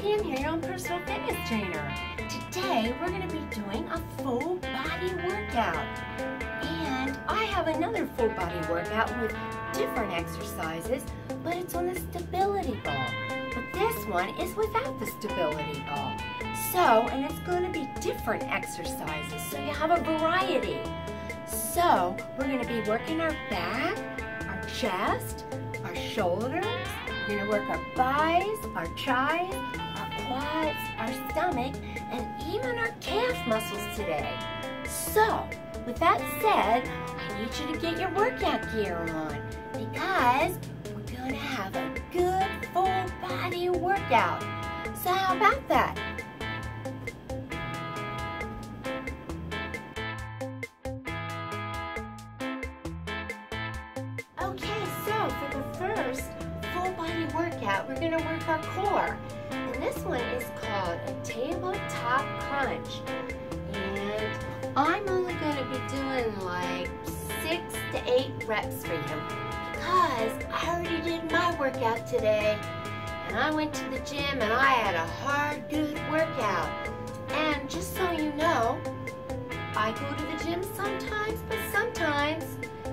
Pam here, your own personal fitness trainer. Today we're going to be doing a full body workout. And I have another full body workout with different exercises, but it's on the stability ball. But this one is without the stability ball. So, and it's going to be different exercises, so you have a variety. So, we're going to be working our back, our chest, our shoulders. We're going to work our thighs, our thighs, our quads, our stomach, and even our calf muscles today. So, with that said, I need you to get your workout gear on because we're going to have a good full body workout. So how about that? Okay, so for the first full body workout, we're going to work our core. And this one is called a tabletop crunch. And I'm only going to be doing like 6 to 8 reps for you because I already did my workout today. And I went to the gym and I had a hard, good workout. And just so you know, I go to the gym sometimes, but sometimes,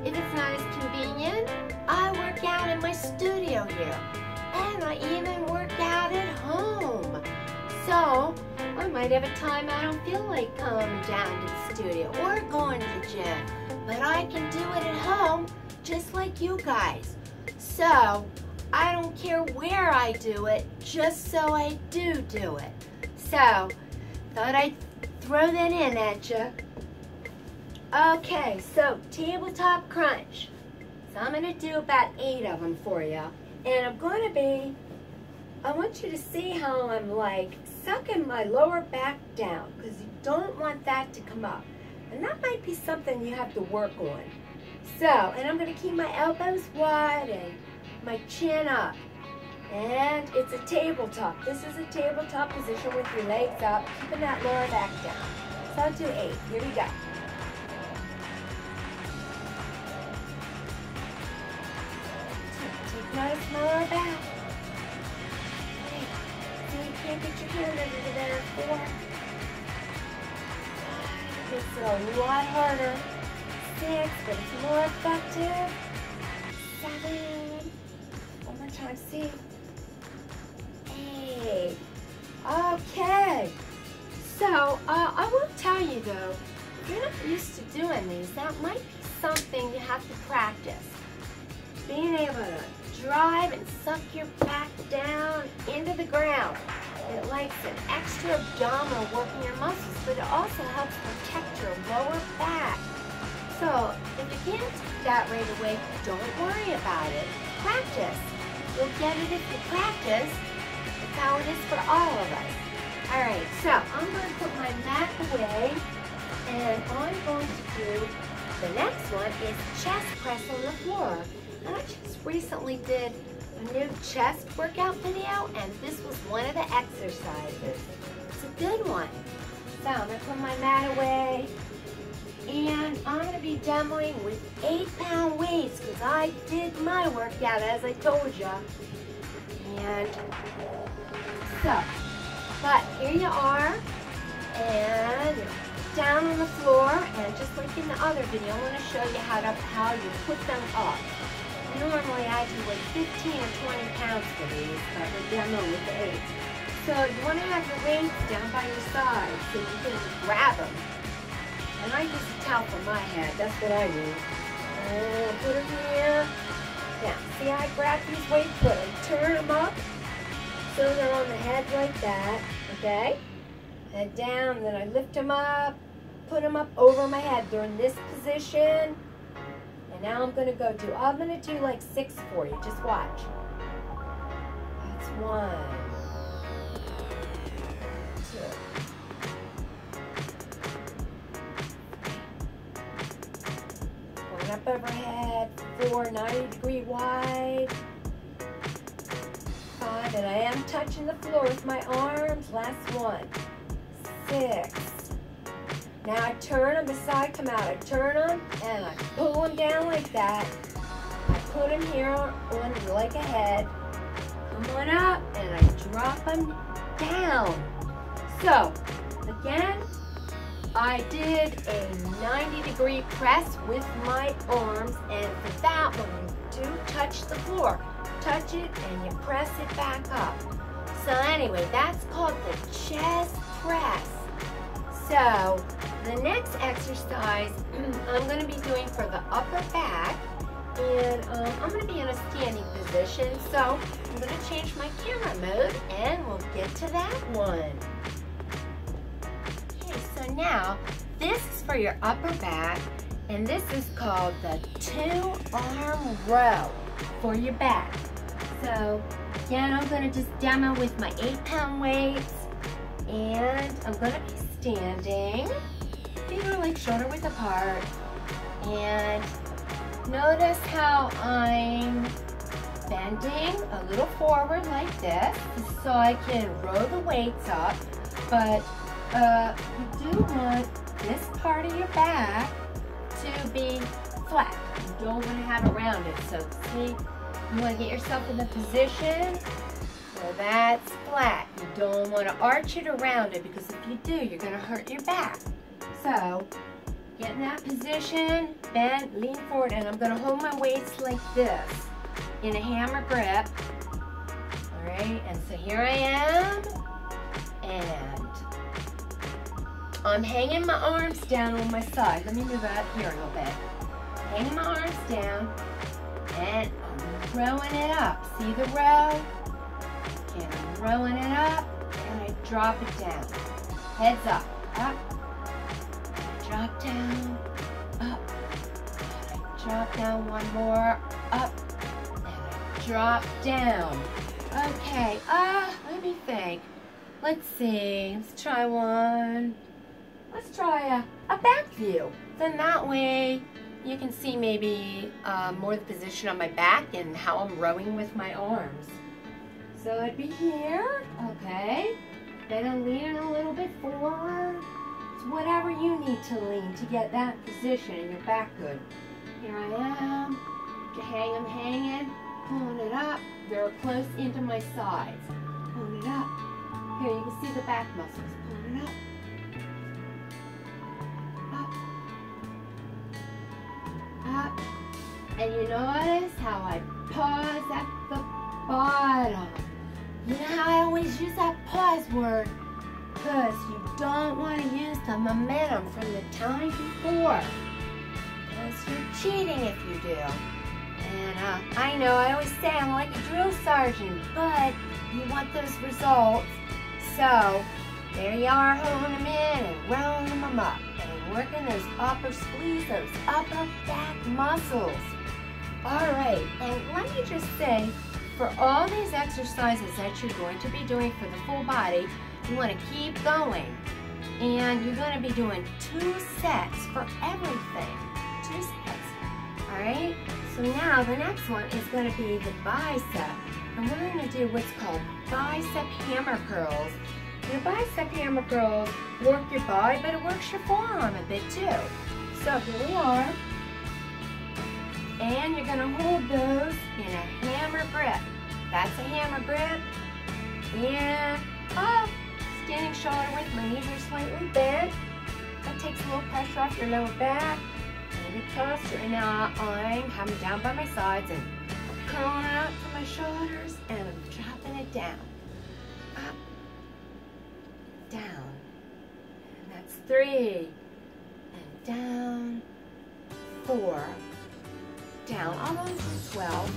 if it's not as convenient, I work out in my studio here. And I even work out at home. So, I might have a time I don't feel like coming down to the studio or going to the gym. But I can do it at home just like you guys. So, I don't care where I do it, just so I do it. So, thought I'd throw that in at you. Okay, so tabletop crunch. So I'm going to do about 8 of them for you. And I want you to see how I'm like sucking my lower back down because you don't want that to come up. And that might be something you have to work on. So, and I'm going to keep my elbows wide and my chin up. And it's a tabletop. This is a tabletop position with your legs up, keeping that lower back down. So I'll do 8. Here we go. Take notice my lower back. 3. So you can't get your hand under there. 4. 5. Makes it a lot harder. 6, but it's more effective. 7. One more time, see? 8. Okay. So, I will tell you though, if you're not used to doing these, that might be something you have to practice. Being able to drive and suck your back down into the ground. It likes an extra abdominal working your muscles, but it also helps protect your lower back. So, if you can't do that right away, don't worry about it. Practice. You'll get it if you practice. That's how it is for all of us. Alright, so I'm going to put my mat away, and I'm going to do, the next one is chest press on the floor. And I just recently did a new chest workout video, and this was one of the exercises. It's a good one. So I'm going to put my mat away, and I'm going to be demoing with 8-pound weights because I did my workout as I told you. And so, but here you are, and you're down on the floor, and just like in the other video, I'm going to show you how you put them up. Normally I do like 15 or 20 pounds for these, but we're demoing with the 8. So you want to have your weights down by your side so you can just grab them. And I use a towel for my head, that's what I do. And put them here. Now, see how I grab these weights, but I turn them up so they're on the head like that, okay? And down, then I lift them up, put them up over my head. They're in this position. And now I'm going to do like 6 for you. Just watch. That's 1, 2. Going up overhead. 4, 90-degree wide. 5, and I am touching the floor with my arms. Last 1. 6. Now I turn them, the side come out. I turn them and I pull them down like that. I put them here on like a head. Come on up and I drop them down. So, again, I did a 90-degree press with my arms, and for that one, you do touch the floor. Touch it and you press it back up. So anyway, that's called the chest press. So, the next exercise I'm going to be doing for the upper back, and I'm going to be in a standing position, so I'm going to change my camera mode and we'll get to that one. Okay, so now this is for your upper back, and this is called the 2-arm row for your back. So again, I'm going to just demo with my 8-pound weights, and I'm going to be standing. Feet are like shoulder width apart, and notice how I'm bending a little forward like this so I can row the weights up, but you do want this part of your back to be flat. You don't want to have it rounded. So see, you want to get yourself in the position where that's flat. You don't want to arch it around it, because if you do, you're going to hurt your back. So get in that position, bend, lean forward, and I'm going to hold my weights like this in a hammer grip. All right, and so here I am, and I'm hanging my arms down on my side. Let me move out here a little bit. Hanging my arms down, and I'm rowing it up. See the row? And I'm rowing it up, and I drop it down. Heads up, up. Drop down, up, and I drop down one more, up, and I drop down. Okay, let me think. Let's see, let's try one. Let's try a back view. Then that way you can see maybe more the position on my back and how I'm rowing with my arms. So I'd be here, okay. Then I'm leaning a little bit forward. Whatever you need to lean to get that position in your back good. Here I am. I'm hanging, pulling it up. Very close into my sides. Pulling it up. Here you can see the back muscles. Pulling it up. Up. Up. And you notice how I pause at the bottom. You know how I always use that pause word? Because you don't want to use the momentum from the time before, because you're cheating if you do. And I know I always say I'm like a drill sergeant, but you want those results. So there you are, holding them in and rolling them up and working those upper squeeze, those upper back muscles. All right, and let me just say, for all these exercises that you're going to be doing for the full body, you want to keep going, and you're going to be doing 2 sets for everything. 2 sets. Alright? So now the next one is going to be the bicep. And we're going to do what's called bicep hammer curls. Your bicep hammer curls work your body, but it works your forearm a bit too. So here we are. And you're going to hold those in a hammer grip. That's a hammer grip. And up. Standing shoulder width, my knees are slightly bent. That takes a little pressure off your lower back. And you toss your, and now I'm having down by my sides and curling it up to my shoulders, and I'm dropping it down. Up, down. And that's 3. And down. 4. Down. All the way to 12.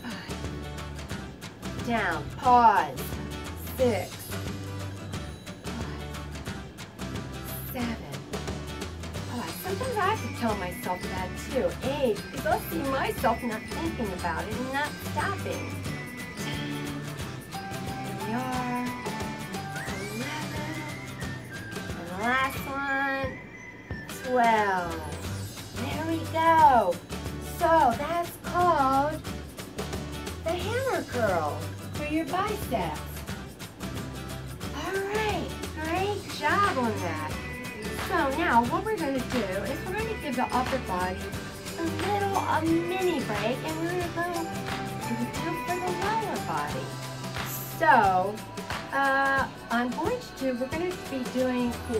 5. Down. Pause. 6. 7. Sometimes I have to tell myself that too. 8, because I'll see myself not thinking about it and not stopping. 10. Here we are. 11. And the last one. 12. There we go. So that's called the hammer curl for your biceps. All right. Great job on that. So now what we're going to do is we're going to give the upper body a mini break, and we're going to go do for the lower body. So we're going to be doing for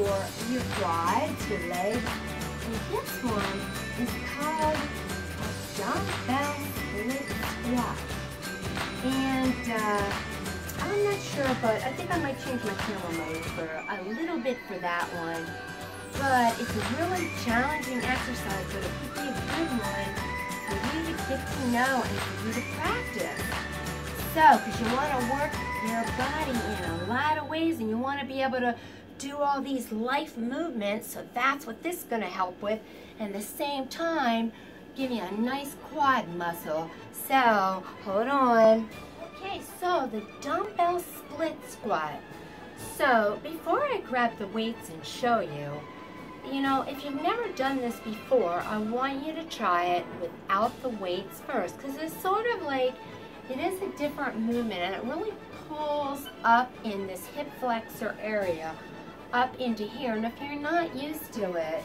your quads, your legs, and this one is called a dumbbell split squat. And I'm not sure, but I think I might change my camera mode for a little bit for that one. But it's a really challenging exercise, but it could be a good one for you to get to know and for you to practice. So, because you want to work your body in a lot of ways and you want to be able to do all these life movements, so that's what this is going to help with, and at the same time give you a nice quad muscle. So, hold on. Okay, so the dumbbell split squat. So, before I grab the weights and show you, you know, if you've never done this before, I want you to try it without the weights first, because it's sort of like, it is a different movement, and it really pulls up in this hip flexor area, up into here. And if you're not used to it,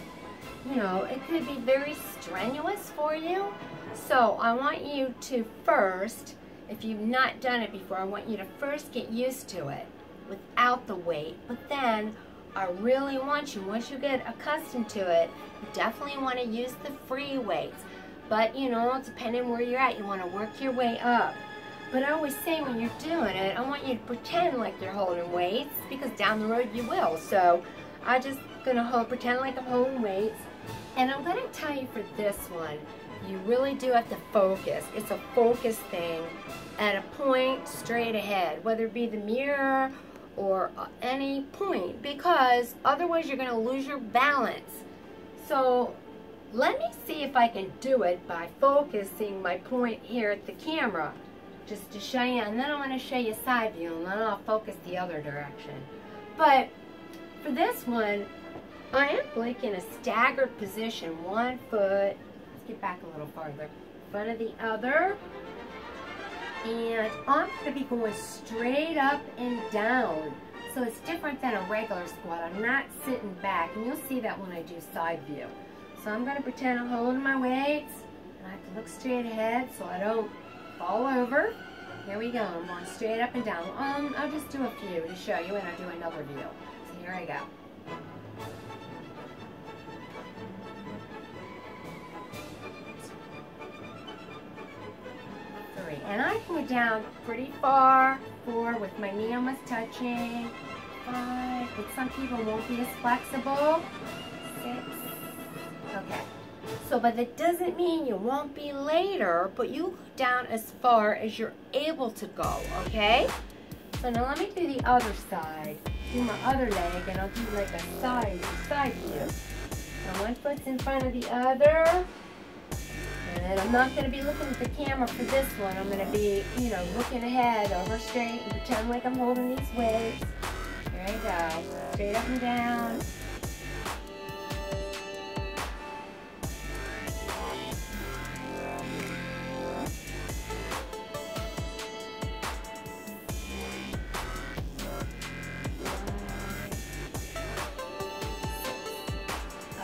you know, it could be very strenuous for you. So I want you to first, if you've not done it before, I want you to first get used to it without the weight. But then I really want you, once you get accustomed to it, you definitely want to use the free weights. But, you know, depending where you're at, you want to work your way up. But I always say when you're doing it, I want you to pretend like you're holding weights, because down the road you will. So I'm just going to pretend like I'm holding weights. And I'm going to tell you for this one, you really do have to focus. It's a focus thing at a point straight ahead, whether it be the mirror or any point, because otherwise you're going to lose your balance. So let me see if I can do it by focusing my point here at the camera, just to show you, and then I'm going to show you side view, and then I'll focus the other direction. But for this one, I am like in a staggered position, one foot, let's get back a little farther, in front of the other, and I'm going to be going straight up and down. So it's different than a regular squat. I'm not sitting back, and you'll see that when I do side view. So I'm going to pretend I'm holding my weights, and I have to look straight ahead so I don't fall over. Here we go. I'm going straight up and down. I'll just do a few to show you, and I'll do another view. So here I go. And I can go down pretty far, 4 with my knee almost touching, 5, but some people won't be as flexible, 6, okay. So, but that doesn't mean you won't be later, but you go down as far as you're able to go, okay? So now let me do the other side, do my other leg, and I'll do like a side view. So one foot's in front of the other. And I'm not going to be looking at the camera for this one. I'm going to be, you know, looking ahead, over straight, and pretend like I'm holding these weights. Here I go. Straight up and down.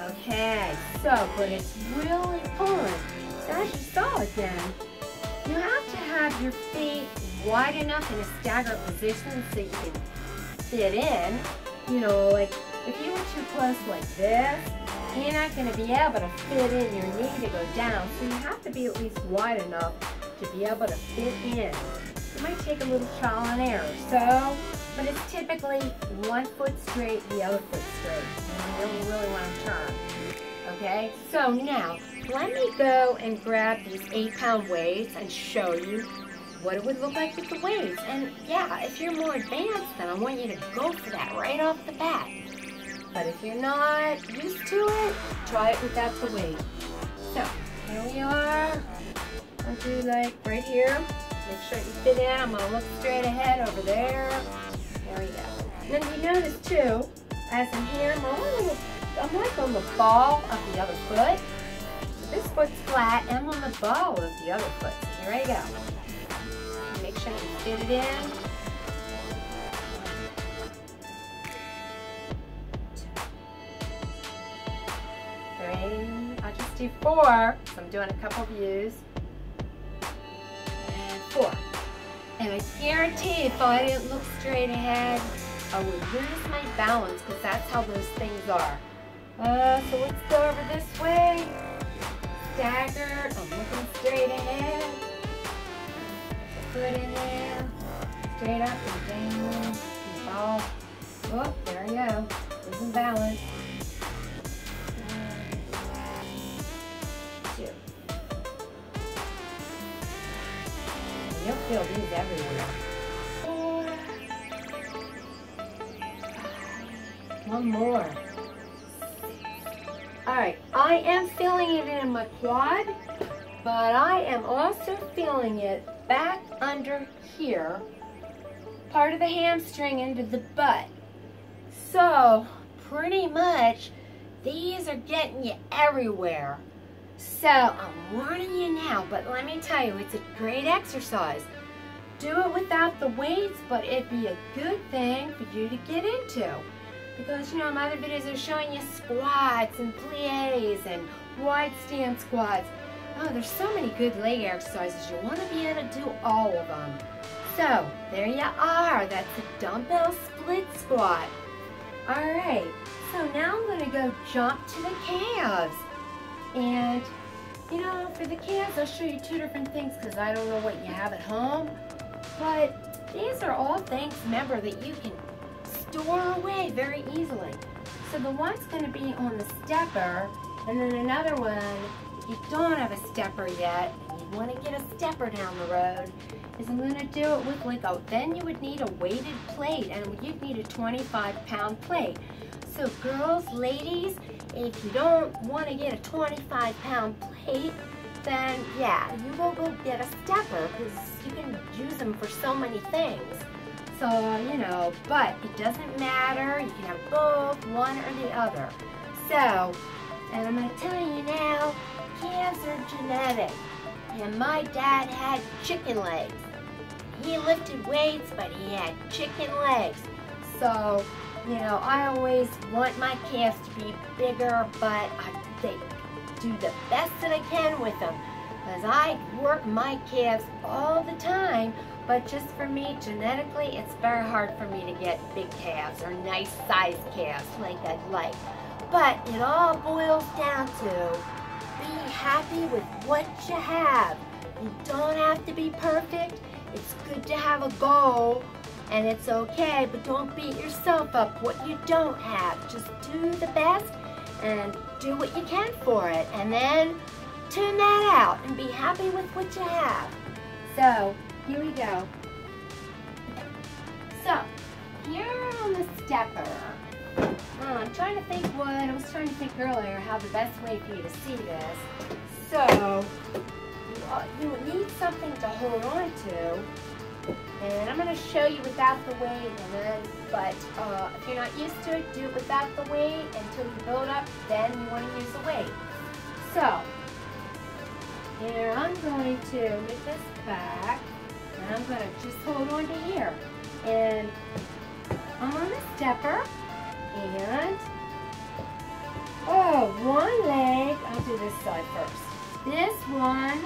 Okay, so, but it's really fun. So as you saw again, you have to have your feet wide enough in a staggered position so you can fit in. You know, like if you were too close like this, you're not going to be able to fit in your knee to go down. So you have to be at least wide enough to be able to fit in. It might take a little trial and error. So, but it's typically one foot straight, the other foot straight. And you really want to turn. Okay, so now let me go and grab these 8-pound weights and show you what it would look like with the weights. And yeah, if you're more advanced, then I want you to go for that right off the bat. But if you're not used to it, try it without the weight. So here we are. I'll do like right here. Make sure you fit in. I'm going to look straight ahead over there. There we go. And then you notice too, as I'm here, I'm like on the ball of the other foot. This foot's flat, and I'm on the ball of the other foot. Here I go. Make sure you fit it in. Three. I'll just do 4. So I'm doing a couple views. And 4. And I guarantee if I didn't look straight ahead, I would lose my balance because that's how those things are. So let's go over this way. Staggered. I'm looking straight ahead. Foot in there. Straight up and down. And ball. Oh, there we go. Losing balance. 1, 2. And you'll feel these everywhere. 4. 1 more. Alright, I am feeling it in my quad, but I am also feeling it back under here, part of the hamstring into the butt. So, pretty much, these are getting you everywhere. So, I'm warning you now, but let me tell you, it's a great exercise. Do it without the weights, but it'd be a good thing for you to get into. Because, you know, my other videos are showing you squats and plies and wide stand squats. Oh, there's so many good leg exercises. You want to be able to do all of them. So, there you are. That's a dumbbell split squat. Alright, so now I'm going to go jump to the calves. And, you know, for the calves, I'll show you 2 different things because I don't know what you have at home. But these are all things, remember, that you can store away very easily. So the one's going to be on the stepper, and then another one, if you don't have a stepper yet, and you want to get a stepper down the road, is I'm going to do it with like then you would need a weighted plate, and you'd need a 25-pound plate. So girls, ladies, if you don't want to get a 25-pound plate, then yeah, you will go get a stepper because you can use them for so many things. So, you know, but it doesn't matter. You can have both, one or the other. So, and I'm going to tell you now, calves are genetic. And my dad had chicken legs. He lifted weights, but he had chicken legs. So, you know, I always want my calves to be bigger, but they do the best that I can with them. Because I work my calves all the time. But just for me, genetically, it's very hard for me to get big calves or nice sized calves like I'd like. But it all boils down to be happy with what you have. You don't have to be perfect. It's good to have a goal, and it's okay, but don't beat yourself up what you don't have. Just do the best and do what you can for it. And then tune that out and be happy with what you have. So, here we go. So, here on the stepper, I'm trying to think I was trying to think earlier how the best way for you to see this. So, you will need something to hold on to, and I'm going to show you without the weight, but if you're not used to it, do it without the weight until you build up, then you want to use the weight. So, here I'm going to make this back. And I'm going to just hold on to here. And I'm on the stepper. And, one leg, I'll do this side first. This one,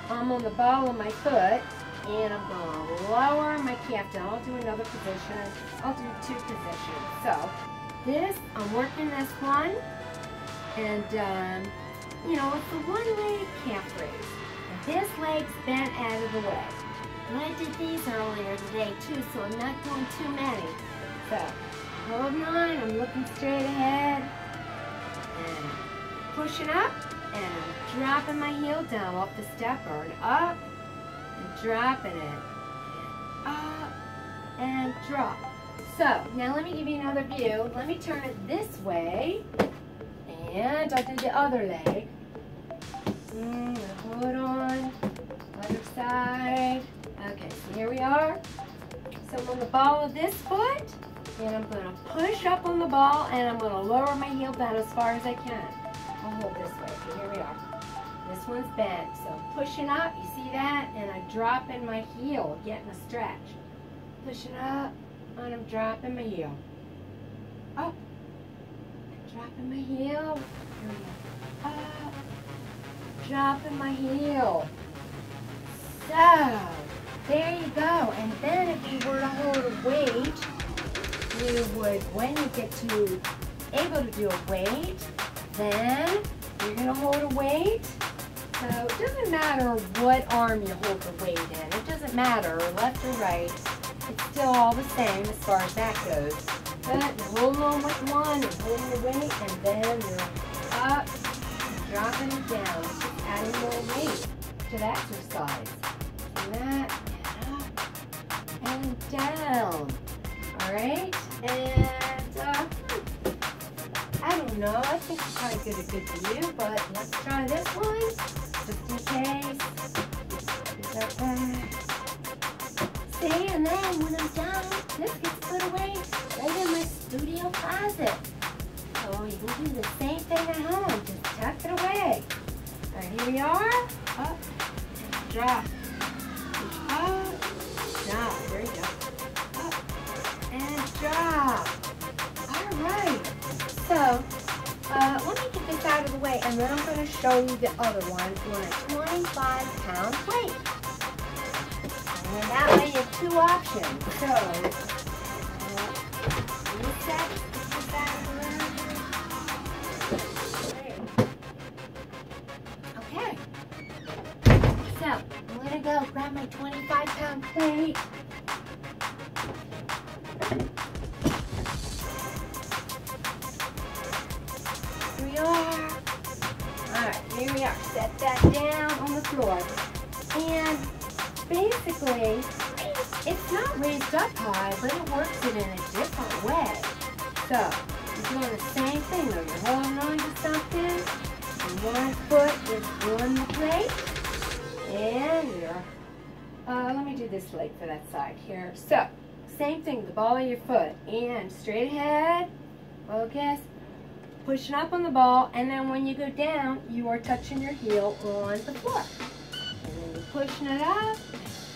I'm on the ball of my foot. And I'm going to lower my calf down. I'll do another position. I'll do 2 positions. So, this, I'm working this one. And, you know, it's the one leg calf raise. And this leg's bent out of the way. And I did these earlier today too, so I'm not doing too many. So, holding on, I'm looking straight ahead, and pushing up, and I'm dropping my heel down off the stepper, and up, and dropping it, and up, and drop. So, now let me give you another view. Let me turn it this way, and I'll do the other leg. Hold on, other side. Okay, so here we are. So I'm on the ball of this foot, and I'm going to push up on the ball, and I'm going to lower my heel down as far as I can. I'll hold this way. Okay, here we are. This one's bent, so I'm pushing up. You see that? And I drop in my heel, getting a stretch. Pushing up, and I'm dropping my heel. Up, dropping my heel. Here we go. Up, dropping my heel. So, There you go. And then if you were to hold a weight, you would, when you get to able to do a weight, then you're going to hold a weight. So it doesn't matter what arm you hold the weight in. It doesn't matter left or right. It's still all the same as far as that goes. But you're holding on with one and holding the weight, and then you're up, dropping it down. It's just adding more weight to the exercise. And that, and up, and down. All right? And I don't know. I think you probably did a good view, but let's try this one just in case. Get that back. See, and then when I'm done, this gets put away right in my studio closet. So you can do the same thing at home. Just tuck it away. All right, here we are. Up, drop. Up, drop. There you go. Up, and drop. All right. So, let me get this out of the way, and then I'm going to show you the other one on a 25-pound weight. And that way you have two options. So, reset, get this out of the way. Okay. So, I'm going to go grab my 25-pound plate. Here we are. Alright, here we are. Set that down on the floor. And basically, it's not raised up high, but it works it in a different way. So, you're doing the same thing though. You're holding on to something, and one foot is on the plate, and you're, let me do this leg for that side here. So, same thing, the ball of your foot, and straight ahead, focus, pushing up on the ball, and then when you go down, you are touching your heel on the floor. And then you're pushing it up,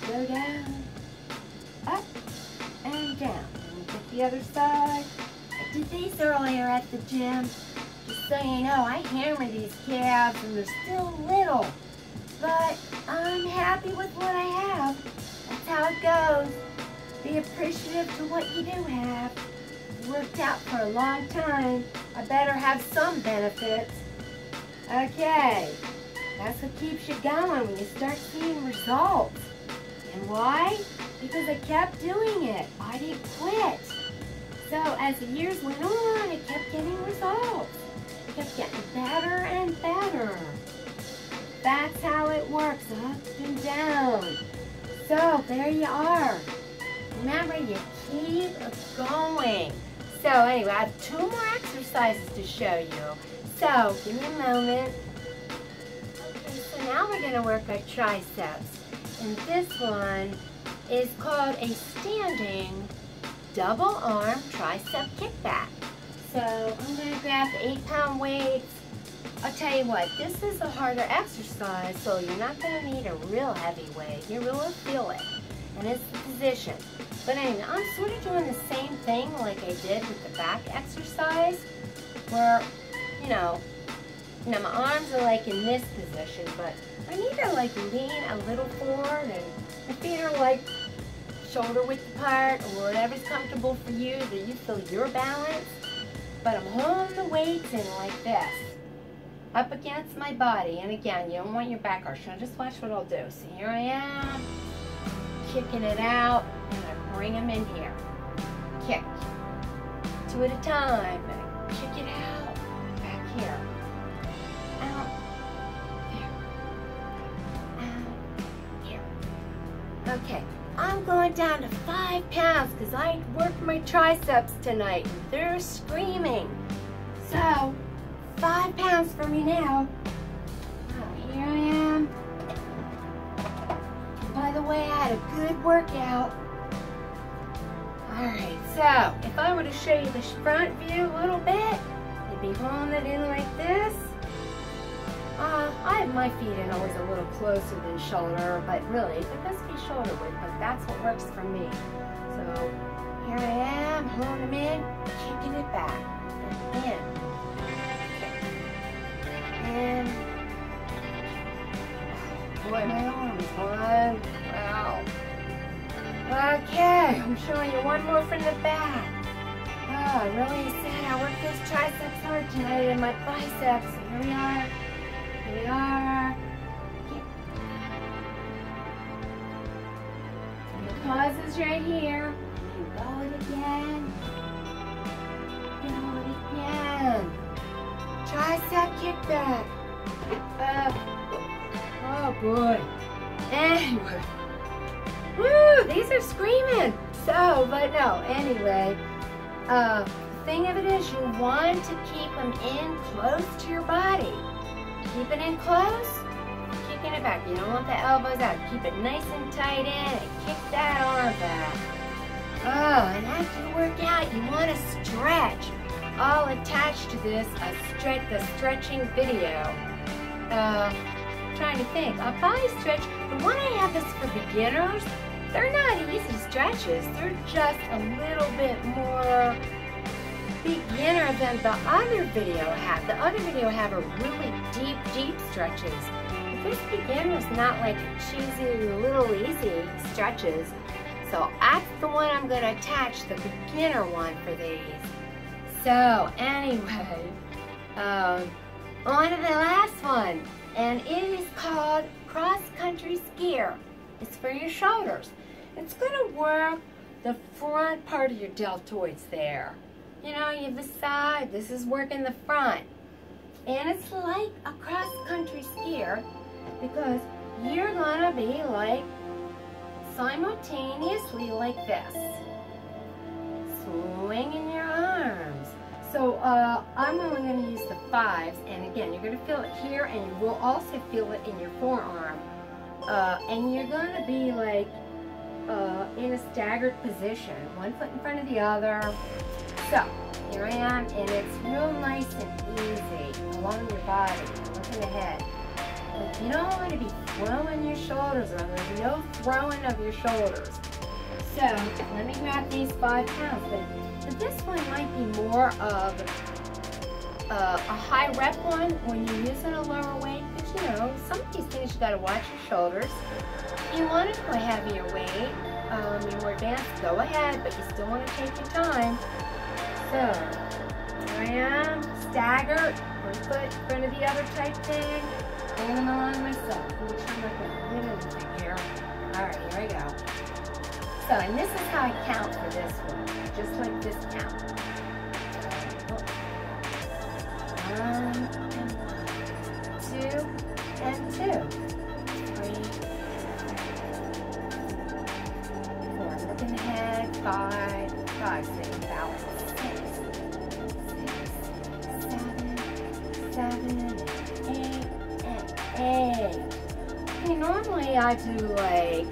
go down, up, and down. And you get the other side. I did these earlier at the gym. Just so you know, I hammer these calves and they're still little. But I'm happy with what I have. That's how it goes. Be appreciative to what you do have. Worked out for a long time. I better have some benefits. Okay. That's what keeps you going when you start seeing results. And why? Because I kept doing it. I didn't quit. So as the years went on, I kept getting results. I kept getting better and better. That's how it works, up and down. So there you are. Remember, you keep going. So anyway, I have 2 more exercises to show you. So give me a moment. Okay, so now we're going to work our triceps. And this one is called a standing double arm tricep kickback. So I'm going to grab the 8-pound weights. I'll tell you what, this is a harder exercise, so you're not going to need a real heavy weight. You really feel it. And it's the position. But anyway, I'm sort of doing the same thing like I did with the back exercise, where, you know, my arms are like in this position, but I need to like lean a little forward, and my feet are like shoulder width apart, or whatever's comfortable for you, that you feel your balance. But I'm holding the weights in like this, up against my body. And again, you don't want your back arch. Now just watch what I'll do. So here I am, kicking it out, and I bring them in here. Kick. 2 at a time. And I kick it out, back here. Out, there. Out, here. Okay, I'm going down to 5 pounds because I worked my triceps tonight. And they're screaming. So, 5 pounds for me now. Oh, here I am. By the way, I had a good workout. Alright, so if I were to show you the front view a little bit, you'd be holding it in like this. I have my feet in always a little closer than shoulder, but really, it does be shoulder width, but that's what works for me. So here I am, holding them in, kicking it back, and in. And boy, my arms, one, wow. Okay, I'm showing you one more from the back. Oh, really sad. I worked those triceps hard tonight and my biceps. Here we are. Here we are. And the pause is right here. You go it again. Go it again. Tricep kickback. Oh boy. Anyway. Woo! These are screaming. So, but no. Anyway. The thing of it is, you want to keep them in close to your body. Keep it in close, kicking it back. You don't want the elbows out. Keep it nice and tight in and kick that arm back. Oh, and after you work out, you want to stretch. All attached to this, the stretching video. Trying to think. A body stretch. The one I have is for beginners. They're not easy stretches. They're just a little bit more beginner than the other video had. The other video have a really deep stretches. But this beginner is not like cheesy, little easy stretches. So that's the one I'm going to attach, the beginner one for these. So anyway, on to the last one. And it is called cross-country skier. It's for your shoulders. It's going to work the front part of your deltoids there. You know, you have the side. This is working the front. And it's like a cross-country skier because you're going to be like simultaneously like this. Swinging your arms. So I'm only going to use the 5s. And again, you're going to feel it here and you will also feel it in your forearm. And you're going to be like in a staggered position, one foot in front of the other. So, here I am, and it's real nice and easy along your body, looking ahead. But you don't want to be throwing your shoulders around. There's no throwing of your shoulders. So, let me grab these 5 pounds. But this one might be more of a high rep one when you're using a lower weight. But you know, some of these things you got to watch your shoulders. If you want to go heavier weight, you're more advanced, go ahead, but you still want to take your time. So, here I am, staggered, one foot in front of the other type thing, bringing them along myself. Make sure I'm not going to hit anything here. Alright, here I go. So, and this is how I count for this one, just like this count. 1 and 2 and 2. 3, 4, looking ahead, 5, sitting balance. 6, 7, 8, and 8. Okay, normally I do like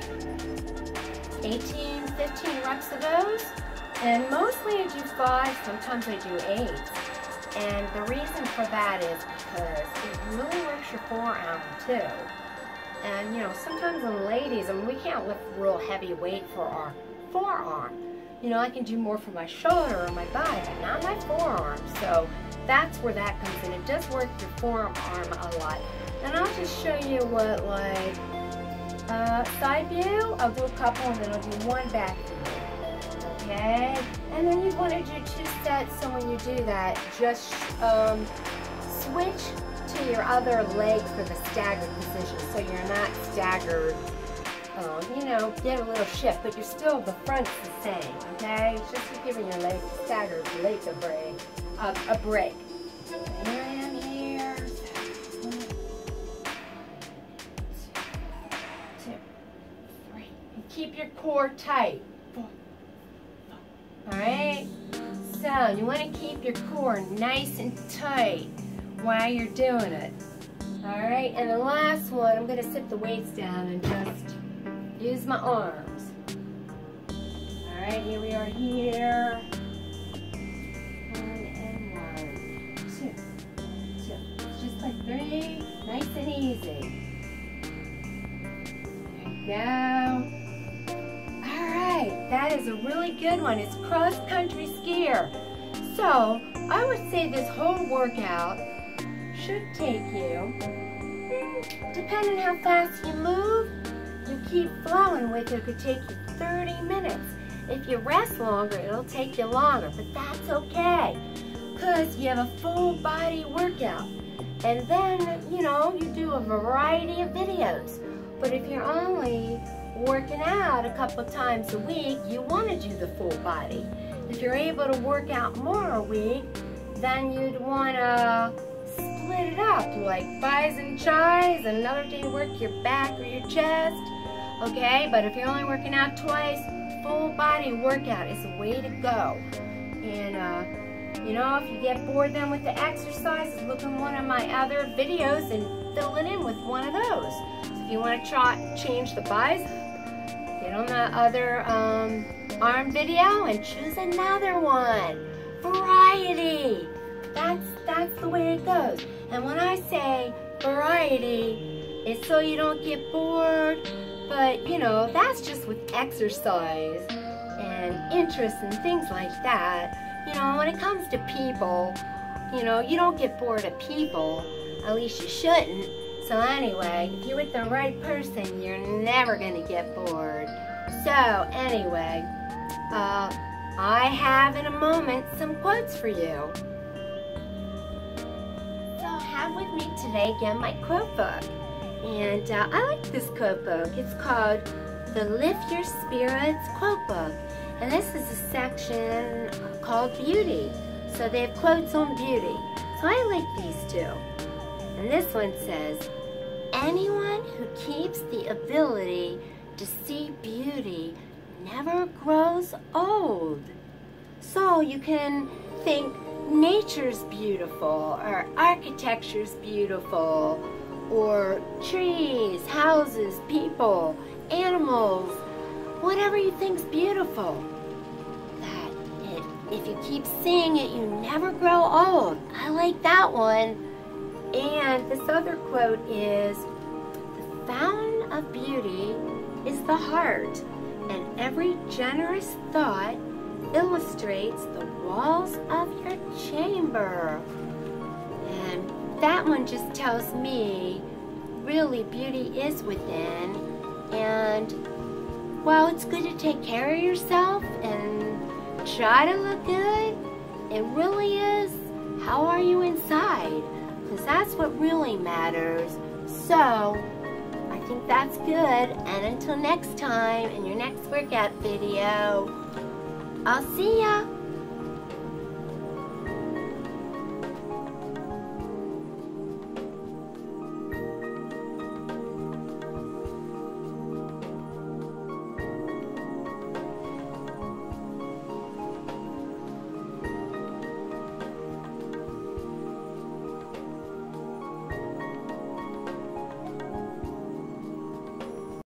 18, 15 reps of those, and mostly I do 5, sometimes I do 8. And the reason for that is because it really works your forearm too. And you know, sometimes in ladies, I mean, we can't lift real heavy weight for our forearm. You know, I can do more for my shoulder or my body, but not my forearm. So that's where that comes in. It does work your forearm a lot. And I'll just show you what, like, side view. I'll do a couple and then I'll do one back view. Okay? And then you want to do 2 sets, so when you do that, just switch to your other leg for the staggered position, so you're not staggered. You know, get a little shift, but you're still, the front's the same, okay? It's just giving your leg staggered leg a break. So here I am here. 1, 2, 3. And keep your core tight. 4, 5. Alright? So, you want to keep your core nice and tight while you're doing it. Alright, and the last one, I'm going to sit the weights down and just use my arms. Alright, here we are here. 1 and 1. 2. 2. Just like 3. Nice and easy. There you go. Alright, that is a really good one. It's cross-country skier. So, I would say this whole workout should take you, depending how fast you move, you keep flowing with it, it could take you 30 minutes. If you rest longer, it'll take you longer, but that's okay, because you have a full body workout. And then, you know, you do a variety of videos. But if you're only working out a couple times a week, you want to do the full body. If you're able to work out more a week, then you'd want to split it up, like bis and tris, another day work your back or your chest, okay? But if you're only working out twice, full body workout is the way to go. And you know, if you get bored then with the exercises, look in one of my other videos and fill it in with one of those. So if you want to change the bis, get on the other arm video and choose another one. Variety. That's the way it goes. And when I say variety, it's so you don't get bored, but you know, that's just with exercise and interest and things like that. You know, when it comes to people, you know, you don't get bored of people, at least you shouldn't. So anyway, if you're with the right person, you're never gonna get bored. So anyway, I have in a moment some quotes for you. So have with me today again my quote book. And I like this quote book. It's called the Lift Your Spirits Quote Book. And this is a section called Beauty. So they have quotes on beauty. So I like these two. And this one says, anyone who keeps the ability to see beauty never grows old. So you can think nature's beautiful, or architecture's beautiful, or trees, houses, people, animals, whatever you think's beautiful. If you keep seeing it, you never grow old. I like that one. And this other quote is, the fountain of beauty is the heart, and every generous thought illustrates the walls of your chamber. And that one just tells me really beauty is within. And while it's good to take care of yourself and try to look good, it really is, how are you inside? Because that's what really matters. So I think that's good. And until next time in your next workout video, I'll see ya.